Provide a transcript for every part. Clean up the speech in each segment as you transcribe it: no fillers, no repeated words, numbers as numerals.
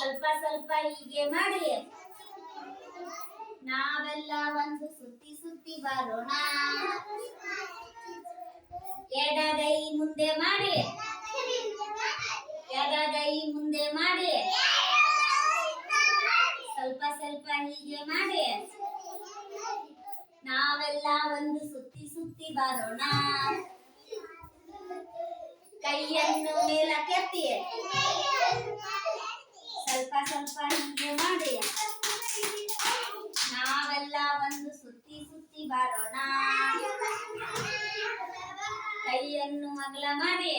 ಸ್ವಲ್ಪ ಸ್ವಲ್ಪ ಹೀಗೆ ಮಾಡಿ ನಾವೆಲ್ಲ ಒಂದು ಸುತ್ತಿ ಸುತ್ತಿ ಬರೋಣ. ಎಡಗೈ ಮುಂದೆ ಮಾಡಿ, ಎಡಗೈ ಮುಂದೆ ಮಾಡಿ ಸ್ವಲ್ಪ ಸ್ವಲ್ಪ ಹೀಗೆ ಮಾಡಿ ನಾವೆಲ್ಲ ಒಂದು ಸುತ್ತಿ ಸುತ್ತಿ ಬರೋಣ. ಕೈಯನ್ನು ಮೇಲಕ್ಕೆತ್ತಿ ಸ್ವಲ್ಪ ಸ್ವಲ್ಪ ಹೀಗೆ ಮಾಡಿ ನಾವೆಲ್ಲ ಒಂದು ಸುತ್ತಿ ಸುತ್ತಿ ಬರೋಣ. ಕೈಯನ್ನು ಅಗಲ ಮಾಡಿ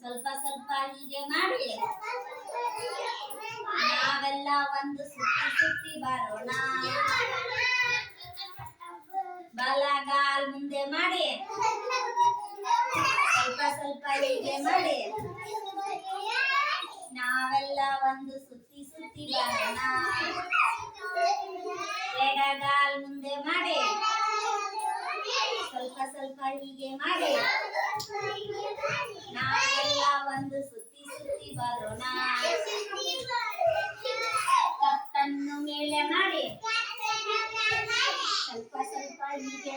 ಸ್ವಲ್ಪ ಸ್ವಲ್ಪ ಹೀಗೆ ಮಾಡಿ ನಾವೆಲ್ಲ ಒಂದು ಸುತ್ತಿ ಸುತ್ತಿ ಬರೋಣ. ಬಲಗಾಲ್ ಮುಂದೆ ಮಾಡಿ ಸ್ವಲ್ಪ ಸ್ವಲ್ಪ ಹೀಗೆ ಮಾಡಿ ನಾವೆಲ್ಲ ಒಂದು ಸುತ್ತಿ ಸುತ್ತಿ ಬರೋಣ. ಎಡಗಾಲ್ ಮುಂದೆ ಮಾಡಿ ಸ್ವಲ್ಪ ಸ್ವಲ್ಪ ಹೀಗೆ ಮಾಡಿ ನಾವೆಲ್ಲ ಒಂದು ಸುತ್ತಿ ಸುತ್ತಿ ಬರೋಣ. ಕತ್ತನ್ನು ಮೇಲೆ ಮಾಡಿ ಸ್ವಲ್ಪ ಸ್ವಲ್ಪ ಹೀಗೆ